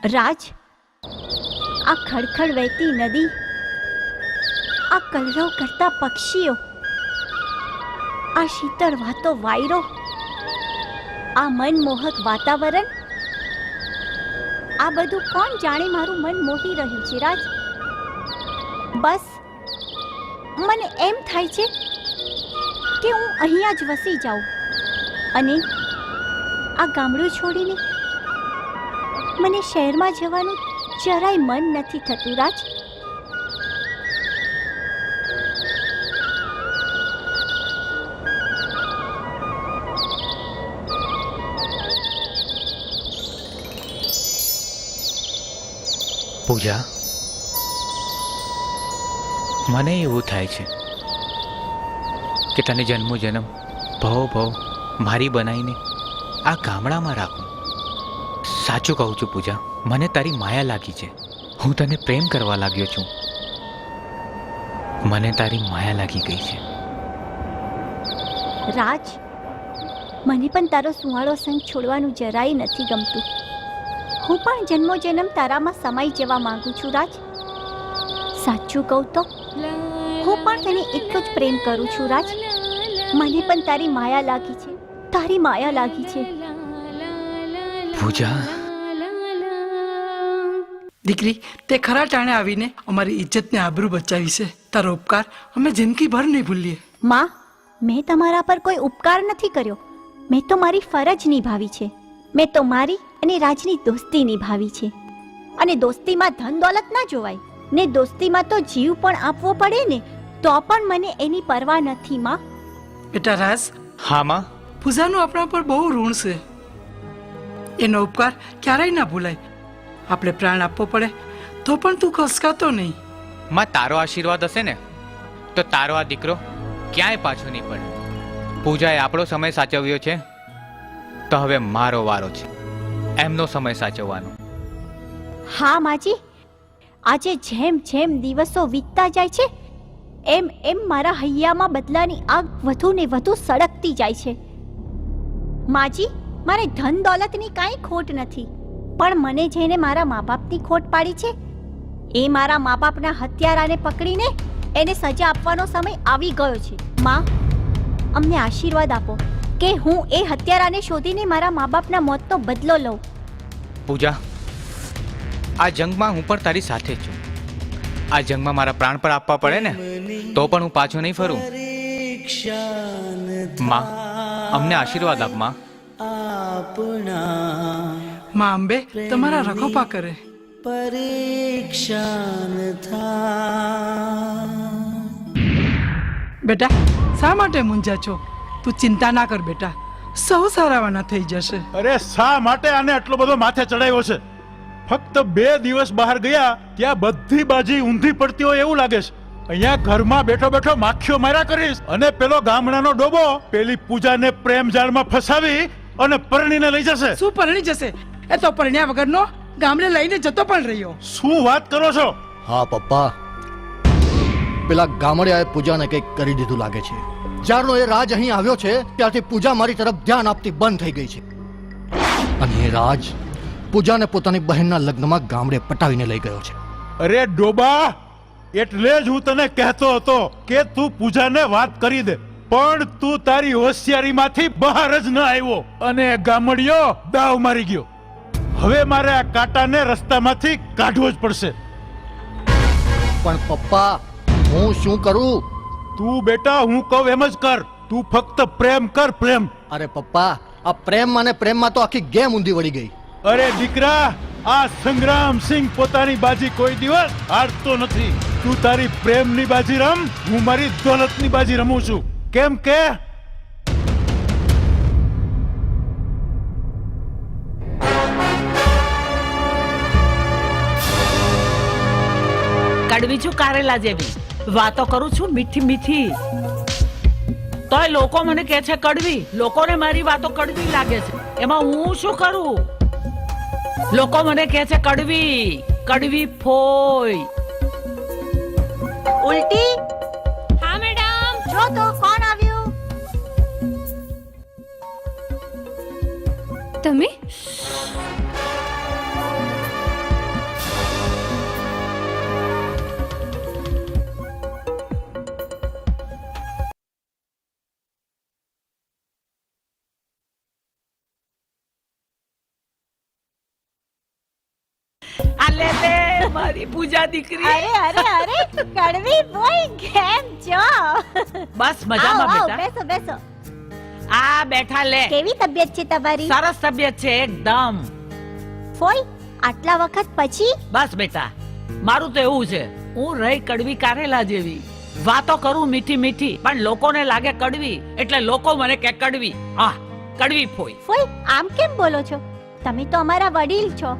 રાજ, આ ખડખડ વહેતી નદી, આ કલરવ કરતા પક્ષીઓ, આ શીતળ વાતો વાયરો, આ મનમોહક વાતાવરણ, આ બધું કોણ જાણે મારું મન મોહી રહ્યું છે રાજ. બસ મને એમ થાય છે કે હું અહીંયા જ વસી જાઉં અને આ ગામડું છોડીને મને શહેરમાં જવાનું જરાય મન નથી થતું રાજ. પૂજા, મને એવું થાય છે કે તને જન્મો જન્મ ભવ મારી બનાવીને આ ગામડામાં રાખું. સાચું કહું છું પૂજા, મને તારી માયા લાગી છે. હું તને પ્રેમ કરવા લાગ્યો છું. મને તારી માયા લાગી ગઈ છે. રાજ, મને પણ તારો સુહાળો સંગ છોડવાનું જરાય નથી ગમતું. હું પણ જન્મો જન્મ તારામાં સમાઈ જવા માંગુ છું રાજ. સાચું કહું તો હું પણ તને એટલો જ પ્રેમ કરું છું રાજ. મને પણ તારી માયા લાગી છે, તારી માયા લાગી છે. પૂજા દીકરી, તે ખરા ટાણે આવીને અમારી ઇજ્જતને આબરૂ બચાવી છે. તારો ઉપકાર અમે જિંદગીભર નહીં ભૂલીએ. માં, મેં તમારા પર કોઈ ઉપકાર નથી કર્યો. મેં તો મારી ફરજ નિભાવી છે. મેં તો મારી અને રાજની દોસ્તી નિભાવી છે. અને દોસ્તીમાં ધન દોલત ના જોવાય ને, દોસ્તીમાં તો જીવ પણ આપવો પડે ને, તો પણ મને એની પરવા નથી માં. બેટા રાજ, હા માં. પૂજાનું આપણા પર બહુ ઋણ છે. એનો ઉપકાર ક્યારેય ના ભૂલાય. આપણે પ્રાણ આપવો પડે તો પણ તું ખસકાતો નહીં. માં, તારો આશીર્વાદ હશે ને તો તારો આ દીકરો ક્યાંય પાછો નહીં પડે. પૂજાએ આપણો સમય સાચવ્યો છે, તો હવે મારો વારો છે એમનો સમય સાચવવાનો. હા માજી, આજે જેમ જેમ દિવસો વીતતા જાય છે એમ એમ મારા હૈયામાં બદલાની આગ વધુ ને વધુ સળગતી જાય છે. માજી, મારે ધન દોલતની કાંઈ ખોટ નથી, પણ મને જેને મારા મા બાપની ખોટ પાડી છે એ મારા મા બાપના હત્યારાને પકડીને એને સજા આપવાનો સમય આવી ગયો છે. માં, અમને આશીર્વાદ આપો કે હું એ હત્યારાને શોધીને મારા મા બાપના મોતનો બદલો લઉં. પૂજા, આ જંગમાં હું પણ તારી સાથે જ છું. આ જંગમાં મારા પ્રાણ પર આપવા પડે ને તો પણ હું પાછો નહીં ફરું. માં, અમને આશીર્વાદ આપ માં. માં અંબે તમારા રખોપા કરે. બેટા, શા માટે મૂંઝા છો? તું ચિંતા ના કર બેટા, સૌ સારાવાના થઈ જશે. અરે શા માટે આને આટલો બધો માથે ચડાવ્યો છે? ફક્ત 2 દિવસ બહાર ગયા ત્યાં બધી બાજી ઊંધી પડતી હોય એવું લાગે છે. અહીંયા ઘરમાં બેઠો બેઠો માખીઓ માર્યા કરીશ અને પેલો ગામડાનો ડોબો પેલી પૂજાને પ્રેમ જાળમાં ફસાવી અને પરણીને લઈ જશે. શું પરણી જશે? એ તો પરણ્યા વગરનો ગામડે લઈને જતો પણ રહ્યો. શું વાત કરો છો? હા પપ્પા, પેલા ગામડિયાએ પૂજાને કંઈક કરી દીધું લાગે છે. જ્યારનો એ રાજ અહીં આવ્યો છે ત્યારથી પૂજા મારી તરફ ધ્યાન આપતી બંધ થઈ ગઈ છે. અને એ રાજ પૂજાને પોતાની બહેનના લગ્નમાં ગામડે પટાવીને લઈ ગયો છે. અરે ડોબા, એટલે જ હું તને કહેતો હતો કે તું પૂજાને વાત કરી દે, પણ તું તારી હોશિયારીમાંથી બહાર જ ન આવ્યો અને ગામડિયો દાવ મારી ગયો. હવે મારે આ કાંટાને રસ્તામાંથી કાઢવો જ પડશે. પણ પપ્પા, હું શું કરું? તું બેટા હું કહું એમ જ કર. તું ફક્ત પ્રેમ કર, પ્રેમ. અરે પપ્પા, આ પ્રેમમાં ને પ્રેમમાં તો આખી ગેમ ઊંધી વળી ગઈ. અરે દીકરા, આ સંગ્રામસિંહ પોતાની બાજી કોઈ દિવસ હારતો નથી. તું તારી પ્રેમની બાજી રમ, હું મારી દોલતની બાજી રમું છું. કેમ કે કડવી છું કારેલા જેવી વાતો કરું છું મીઠી મીઠી, તોય લોકો મને કહે છે કડવી. લોકોને મારી વાતો કડવી લાગે છે, એમાં હું શું કરું? લોકો મને કહે છે કડવી કડવી ફોય. ઉલટી, હા મેડમ. જો તો કોણ આવ્યું? તમે આ લે લે મારી પૂજા દીકરી. અરે અરે અરે કડવી બોય કેમ છો? બસ મજામાં આવો, આવો, બેટા. બેસો બેસો. આ બેઠા લે. કેવી તબિયત છે તમારી? સરસ તબિયત છે એકદમ. ફોઈ આટલા વખત પછી? બસ બેટા, મારું તો એવું છે, હું રહી કડવી કારેલા જેવી. વાતો કરું મીઠી મીઠી, પણ લોકોને લાગે કડવી, એટલે લોકો મને કે કડવી. હા, કડવી ફોઈ. ફોઈ આમ કેમ બોલો છો? તમે તો અમારા વડીલ છો.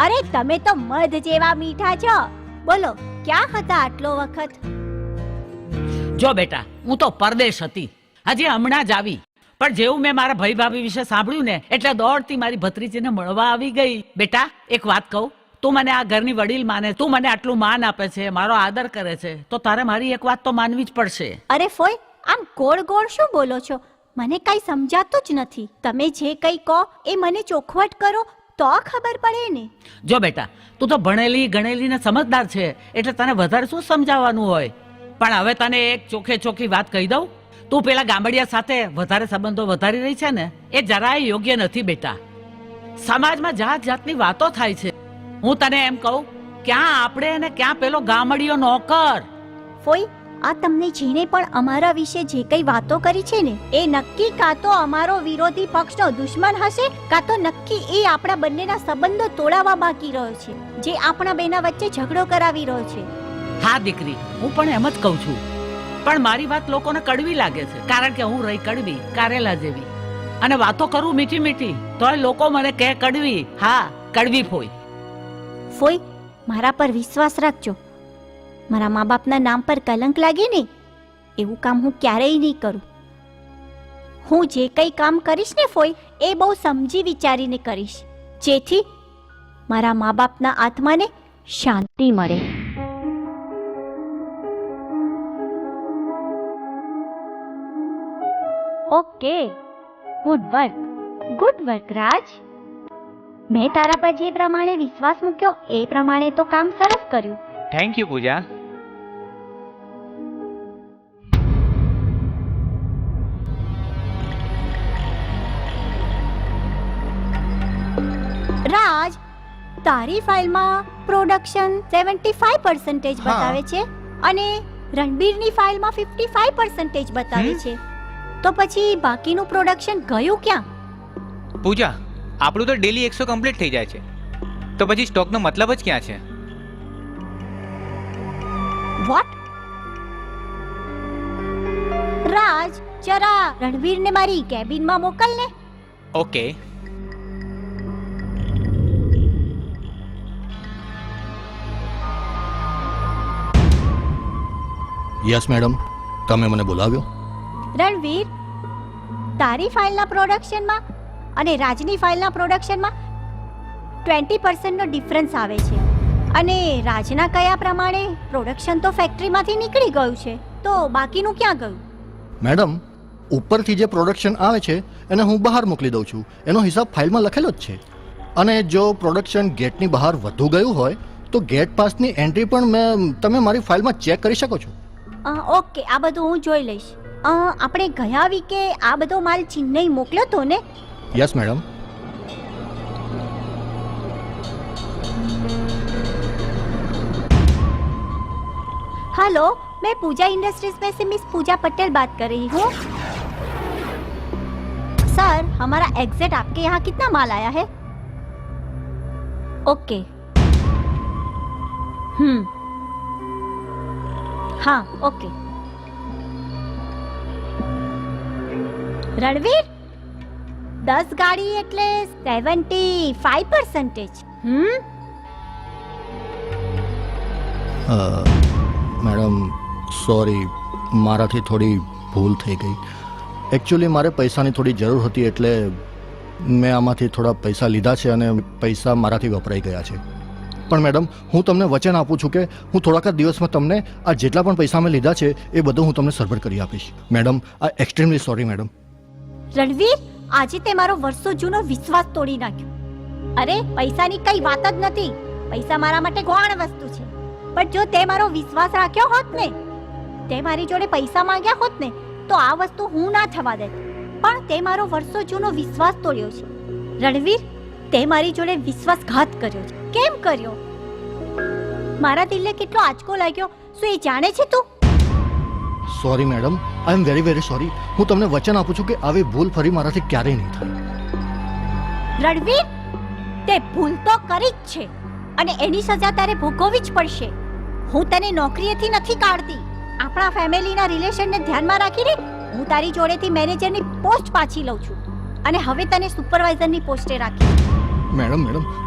અરે તમે તો મધ જેવા મીઠા છો. બોલો ક્યાં હતા આટલો વખત? જો બેટા, હું તો પરદેશ હતી, હજી હમણાં જ આવી. પણ જેવું મેં મારા ભાઈ ભાભી વિશે સાંભળ્યું ને, એટલે દોડતી મારી ભત્રીજીને મળવા આવી ગઈ. બેટા એક વાત કહું, તું મને આ ઘરની વડીલ માને, તું મને આટલું માન આપે છે, મારો આદર કરે છે, તો તારે મારી એક વાત તો માનવી જ પડશે. અરે ફોઈ આમ ગોળ ગોળ શું બોલો છો? મને કઈ સમજાતું જ નથી. તમે જે કઈ કહો એ મને ચોખવટ કરો તો ખબર પડે ને. જો બેટા, તું તો ભણેલી ગણેલી ને સમજદાર છે, એટલે તને વધારે શું સમજાવવાનું હોય. પણ હવે તને એક ચોખે ચોખી વાત કહી દઉં, તું પેલા ગામડિયા સાથે વધારે સંબંધો વધારી રહી છે ને, એ જરાય યોગ્ય નથી બેટા. સમાજમાં જાત જાતની વાતો થાય છે. હું તને એમ કહું, ક્યાં આપણે અને ક્યાં પેલો ગામડિયો નોકર. ફોઈ આ તમને જેને પણ અમારા વિશે જે કઈ વાતો કરી છે ને, એ નક્કી કાં તો અમારો વિરોધી પક્ષનો દુશ્મન હશે, કાં તો નક્કી એ આપણા બંનેના સંબંધો તોડાવવા બાકી રહ્યો છે, જે આપણા બેના વચ્ચે ઝઘડો કરાવી રહ્યો છે. હા દીકરી, હું પણ એમ જ કહું છું, પણ મારી વાત લોકોને કડવી લાગે છે, કારણ કે હું રહી કડવી કારેલા જેવી, અને વાતો કરું મીઠી મીઠી, તોય લોકો મને કહે કડવી. હા, કડવી ફોઈ. ફોઈ મારા પર વિશ્વાસ રાખજો. મારા મા બાપના નામ પર કલંક લાગે ને, એવું કામ હું ક્યારેય નહીં કરું. હું જે કંઈ કામ કરીશ ને ફોઈ, એ બહુ સમજી વિચારીને કરીશ, જેથી મારા મા બાપના આત્માને શાંતિ મળે. ઓકે, ગુડ વર્ક રાજ. મેં તારા પર જે પ્રમાણે વિશ્વાસ મૂક્યો એ પ્રમાણે તો કામ સરસ કર્યું. થેન્ક યુ પૂજા. રાજ, તારી ફાઇલમાં પ્રોડક્શન 75% બતાવે છે અને રણબીરની ફાઇલમાં 55% બતાવે છે. તો પછી બાકીનું પ્રોડક્શન ગયું ક્યાં? પૂજા, આપણું તો ડેલી 100 કમ્પ્લીટ થઈ જાય છે, તો પછી સ્ટોકનો મતલબ જ ક્યાં છે? વોટ? રાજ, જરા રણવીરને મારી કેબિનમાં મોકલ ને. ઓકે. યસ મેડમ, તમે મને બોલાવ્યો. રણવીર, તારી ફાઇલના પ્રોડક્શનમાં અને રાજની ફાઇલના પ્રોડક્શનમાં 20% નો ડિફરન્સ આવે છે, અને રાજના કયા પ્રમાણે પ્રોડક્શન તો ફેક્ટરીમાંથી નીકળી ગયું છે, તો બાકીનું ક્યાં ગયું? મેડમ, ઉપરથી જે પ્રોડક્શન આવે છે એને હું બહાર મોકલી દઉં છું, એનો હિસાબ ફાઇલમાં લખેલો જ છે. અને જો પ્રોડક્શન ગેટની બહાર વધુ ગયું હોય તો ગેટ પાસની એન્ટ્રી પણ તમે મારી ફાઇલમાં ચેક કરી શકો છો. ઓકે, આ બધું હું જોઈ લઈશ. આપણે ગયા વીકે આ બધો માલ ચેન્નઈ મોકલ્યો તો ને? Yes madam. हेलो, मैं पूजा इंडस्ट्रीज में से मिस पूजा पटेल बात कर रही हूँ. सर, हमारा एग्जैक्ट आपके यहाँ कितना माल आया है? ओके. हाँ, ओके. રણવીર, 10 ગાડી એટલે 75%. મેડમ સોરી, મારાથી થોડી ભૂલ થઈ ગઈ. એકચ્યુઅલી મારે પૈસાની થોડી જરૂર હતી, એટલે મેં આમાંથી થોડા પૈસા લીધા છે અને પૈસા મારાથી વપરાઈ ગયા છે. પણ મેડમ, હું તમને વચન આપું છું કે હું થોડાક જ દિવસમાં તમને આ જેટલા પણ પૈસા મેં લીધા છે એ બધું હું તમને સરભર કરી આપીશ. મેડમ, આઈ એક્સ્ટ્રીમલી સોરી મેડમ. રણવીર, આજે તે મારો વર્ષો જૂનો વિશ્વાસ તોડી નાખ્યો. અરે, પૈસાની કઈ વાત જ નથી. પૈસા મારા માટે ગૌણ વસ્તુ છે. પણ જો તે મારો વિશ્વાસ રાખ્યો હોત ને, તે મારી જોડે પૈસા માંગ્યા હોત ને, તો આ વસ્તુ હું ના થવા દેત. પણ તે મારો વર્ષો જૂનો વિશ્વાસ તોડ્યો છે. રણવીર, તે મારી જોડે વિશ્વાસઘાત કર્યો છે. કેમ કર્યો? મારા દિલને કેટલો આંચકો લાગ્યો શું એ જાણે છે તું? Sorry madam, I am very very sorry. હું તમને વચન આપું છું કે આવી ભૂલ ફરી મારાથી ક્યારેય નહીં થાય. રણવીર, તે ભૂલ તો કરી જ છે અને એની સજા તારે ભોગવવી જ પડશે. હું તને નોકરીએથી નથી કાઢતી. આપણા ફેમિલીના રિલેશનને ધ્યાનમાં રાખીને હું તારી જોડેથી મેનેજરની પોસ્ટ પાછી લઉં છું અને હવે તને સુપરવાઇઝરની પોસ્ટે રાખી. મેડમ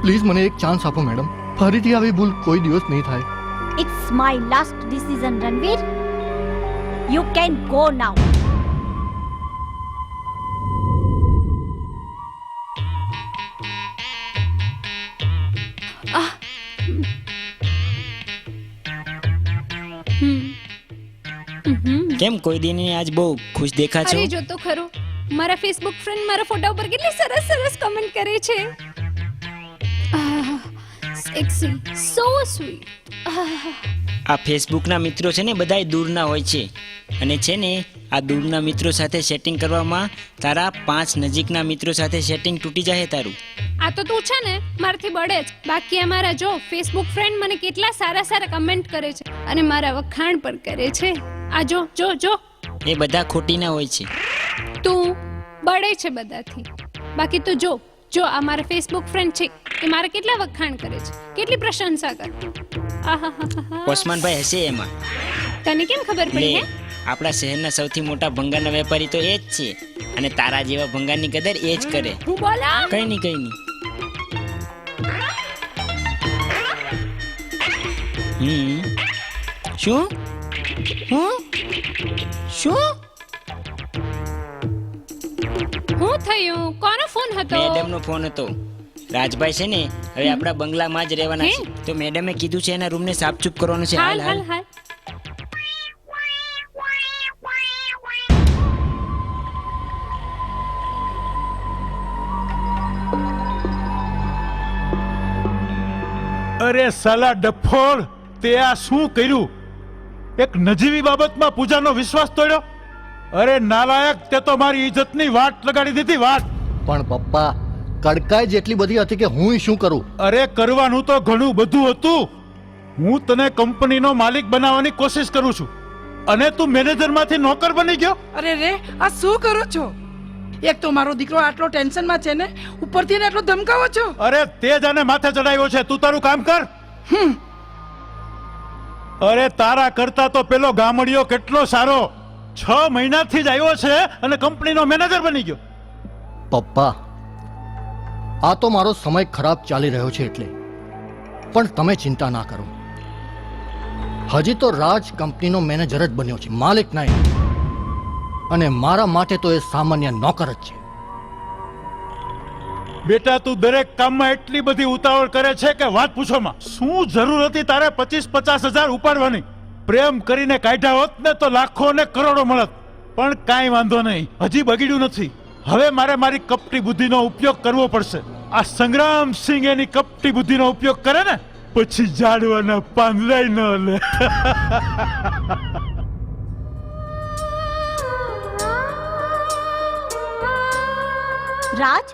પ્લીઝ મને એક ચાન્સ આપો મેડમ. ફરીથી આવી ભૂલ કોઈ દિવસ નહીં થાય. It's my last decision Ranveer. You can go now. કેમ કોઈ દિન આજ બહુ ખુશ દેખા છો? અરે જો તો ખરો, મારા ફેસબુક ફ્રેન્ડ મારા ફોટા ઉપર કેટલી સરસ સરસ કમેન્ટ કરે છે. Sexy, so sweet. આ ફેસબુકના મિત્રો છે ને બધાય દૂરના હોય છે અને છે ને આ દૂરના મિત્રો સાથે સેટિંગ કરવામાં તારા 5 નજીકના મિત્રો સાથે સેટિંગ તૂટી જાય તારું. આ તો તું છે ને મારથી બળે જ. બાકી અમારા જો ફેસબુક ફ્રેન્ડ મને કેટલા સારા સારા કમેન્ટ કરે છે અને મારા વખાણ પણ કરે છે. આ જો જો જો એ બધા ખોટીના હોય છે. તું બળે છે બધાથી. બાકી તો જો જો આ મારા ફેસબુક ફ્રેન્ડ છે એ મારા કેટલા વખાણ કરે છે, કેટલી પ્રશંસા કરે. આહાહાહા. ઓસમાનભાઈ હશે એમાં. તને કેમ ખબર લે, પડી હે? આપણા શહેરના સૌથી મોટા ભંગારના વેપારી તો એ જ છે અને તારા જેવા ભંગારની કદર એ જ કરે. હું બોલા? કઈ નહીં. શું હું થયું? કોનો ફોન હતો? મેડમનો ફોન હતો. રાજભાઈ છે ને હવે આપણા બંગલામાં જ રહેવાના છે તો મેડમે કીધું છે એના રૂમને સાફસૂફ કરવાનો છે. હાલ હાલ હાલ. અરે સાલા ડફોળ, તે આ શું કર્યું? એક નજીવી બાબતમાં પૂજાનો વિશ્વાસ તોડ્યો. અરે નાલાયક, તે તો મારી ઇજ્જતની વાટ લગાડી દીધી. વાટ પણ પપ્પા, કડકાઈ જેટલી બધી હતી કે હું શું કરું? અરે કરવાનું તો ઘણું બધું હતું. હું તને કંપનીનો માલિક બનાવવાની કોશિશ કરું છું અને તું મેનેજરમાંથી નોકર બની ગયો. અરે રે, આ શું કરો છો? એક તો મારો દીકરો આટલો ટેન્શનમાં છે ને ઉપરથી ને આટલો ધમકાવો છો. અરે તે જ આને માથે ચડાવ્યો છે. તું તારું કામ કર. અરે તારા કરતા તો પેલો ગામડિયો કેટલો સારો. 6 મહિનાથી જ આવ્યો છે અને કંપનીનો મેનેજર બની ગયો. પપ્પા, આ તો મારો સમય ખરાબ ચાલી રહ્યો છે એટલે. પણ તમે ચિંતા ના કરો. હજી તો રાજ કંપનીનો મેનેજર જ બન્યો છે, માલિક નહીં. અને મારા માટે તો એ સામાન્ય નોકર જ છે. બેટા, તું દરેક કામમાં એટલી બધી ઉતાવળ કરે છે કે વાત પૂછોમાં. શું જરૂર હતી તારે 25-50 હજાર ઉપાડવાની? પ્રેમ કરીને કાઢ્યા હોત ને તો લાખો ને કરોડો મળત. પણ કાંઈ વાંધો નહીં, હજી બગડ્યું નથી. હવે મારે મારી કપટી બુદ્ધિનો ઉપયોગ કરવો પડશે. આ સંગ્રામસિંહ એની કપટી બુદ્ધિનો ઉપયોગ કરે ને પછી ઝાડવાના પાંદડાય ન લે. રાજ,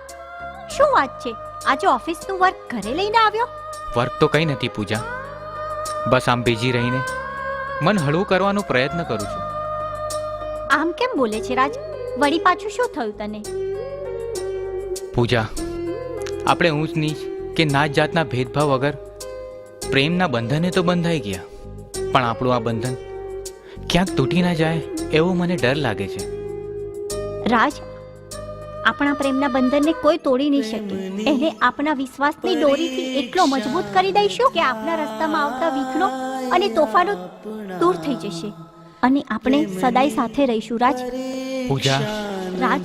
શું વાત છે? આજે ઓફિસનું વર્ક ઘરે લઈને આવ્યો? વર્ક તો કંઈ નથી પૂજા, બસ આમ બીજી રહીને મન હળવું કરવાનો પ્રયત્ન કરું છું. આમ કેમ બોલે છે રાજ? વળી પાછું શું થયું તને? પૂજા, આપણે ઊંચ નીચ કે નાત જાતના ભેદભાવ વગર પ્રેમના બંધને તો બંધાઈ ગયા, પણ આપણું આ બંધન ક્યાંક તૂટી ના જાય એવો મને ડર લાગે છે. રાજ, આપણા પ્રેમના બંધનને કોઈ તોડી નહીં શકે. એને આપણા વિશ્વાસની દોરીથી એટલો મજબૂત કરી દઈશું કે આપણા રસ્તામાં આવતા વિઘ્નો અને તોફાનો દૂર થઈ જશે અને આપણે સદાય સાથે રહીશું. રાજ, પૂજા, રાજ,